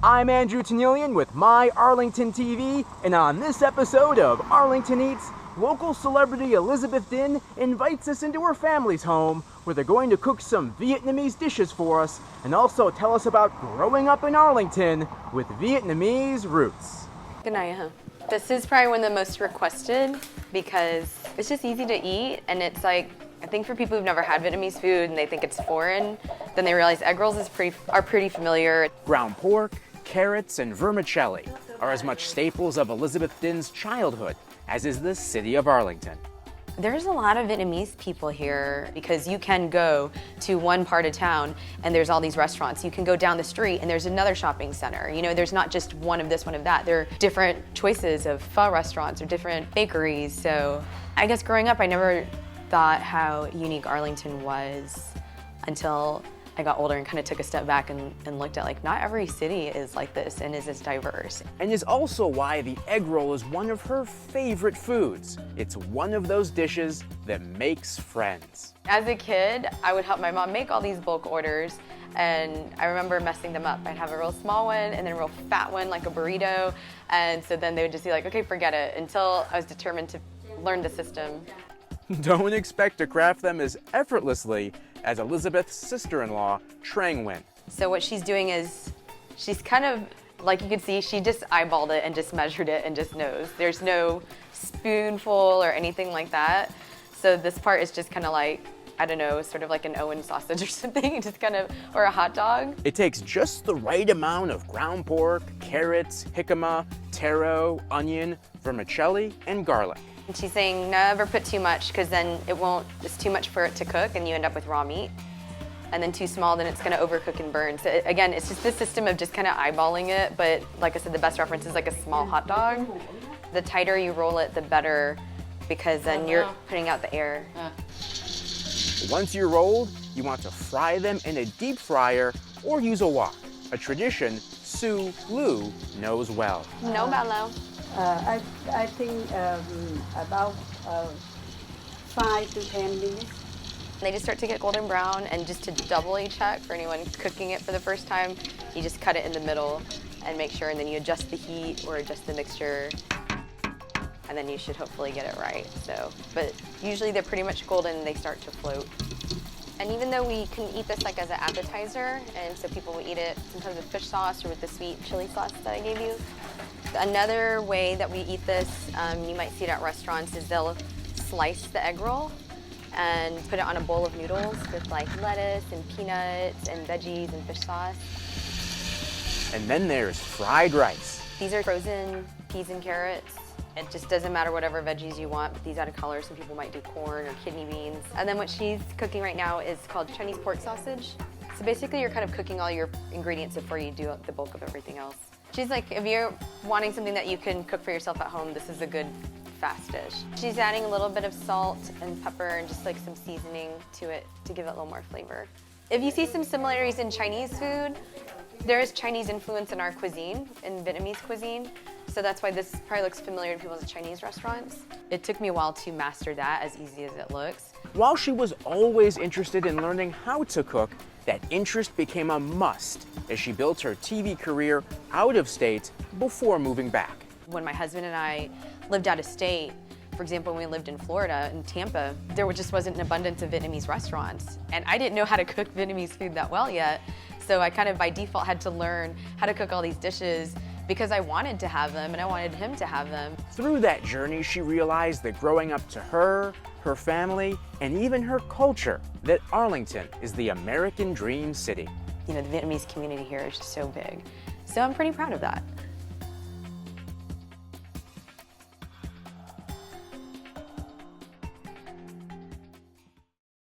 I'm Andrew Tennillian with My Arlington TV, and on this episode of Arlington Eats, local celebrity Elizabeth Din invites us into her family's home where they're going to cook some Vietnamese dishes for us and also tell us about growing up in Arlington with Vietnamese roots. Good night, huh? This is probably one of the most requested because it's just easy to eat, and it's like, I think for people who've never had Vietnamese food and they think it's foreign, then they realize egg rolls are pretty familiar. Ground pork, carrots, and vermicelli are as much staples of Elizabeth Din's childhood as is the city of Arlington. There's a lot of Vietnamese people here because you can go to one part of town and there's all these restaurants. You can go down the street and there's another shopping center. You know, there's not just one of this, one of that. There are different choices of pho restaurants or different bakeries. So I guess growing up, I never thought how unique Arlington was until I got older and kind of took a step back and looked at, like, not every city is like this and is as diverse. And is also why the egg roll is one of her favorite foods. It's one of those dishes that makes friends. As a kid, I would help my mom make all these bulk orders, and I remember messing them up. I'd have a real small one and then a real fat one, like a burrito, and so then they would just be like, okay, forget it, until I was determined to learn the system. Don't expect to craft them as effortlessly as Elizabeth's sister-in-law, Trang Nguyen. So what she's doing is, she's kind of, like you can see, she just eyeballed it and just measured it and just knows. There's no spoonful or anything like that. So this part is just kind of like, I don't know, sort of like an Owen sausage or something, just kind of, or a hot dog. It takes just the right amount of ground pork, carrots, jicama, taro, onion, vermicelli, and garlic. And she's saying never put too much because then it's too much for it to cook and you end up with raw meat. And then too small, then it's gonna overcook and burn. So again, it's just this system of just kind of eyeballing it, but like I said, the best reference is like a small hot dog. The tighter you roll it, the better, because then you're putting out the air. Once you're rolled, you want to fry them in a deep fryer or use a wok, a tradition Sue Lu knows well. No, Bello. I think about 5 to 10 minutes. They just start to get golden brown, and just to doubly check for anyone cooking it for the first time, you just cut it in the middle and make sure, and then you adjust the heat or adjust the mixture, and then you should hopefully get it right. So, but usually they're pretty much golden and they start to float. And even though we can eat this like as an appetizer, and so people will eat it sometimes with fish sauce or with the sweet chili sauce that I gave you. Another way that we eat this, you might see it at restaurants, is they'll slice the egg roll and put it on a bowl of noodles with like lettuce and peanuts and veggies and fish sauce. And then there's fried rice. These are frozen peas and carrots. It just doesn't matter whatever veggies you want, but these add a color. Some people might do corn or kidney beans. And then what she's cooking right now is called Chinese pork sausage. So basically you're kind of cooking all your ingredients before you do the bulk of everything else. She's like, if you're wanting something that you can cook for yourself at home, this is a good fast dish. She's adding a little bit of salt and pepper and just like some seasoning to it to give it a little more flavor. If you see some similarities in Chinese food, there is Chinese influence in our cuisine, in Vietnamese cuisine. So that's why this probably looks familiar to people at Chinese restaurants. It took me a while to master that, as easy as it looks. While she was always interested in learning how to cook, that interest became a must as she built her TV career out of state before moving back. When my husband and I lived out of state, for example, when we lived in Florida, in Tampa, there just wasn't an abundance of Vietnamese restaurants. And I didn't know how to cook Vietnamese food that well yet. So I kind of by default had to learn how to cook all these dishes because I wanted to have them and I wanted him to have them. Through that journey, she realized that growing up to her family, and even her culture, that Arlington is the American dream city. You know, the Vietnamese community here is just so big. So I'm pretty proud of that.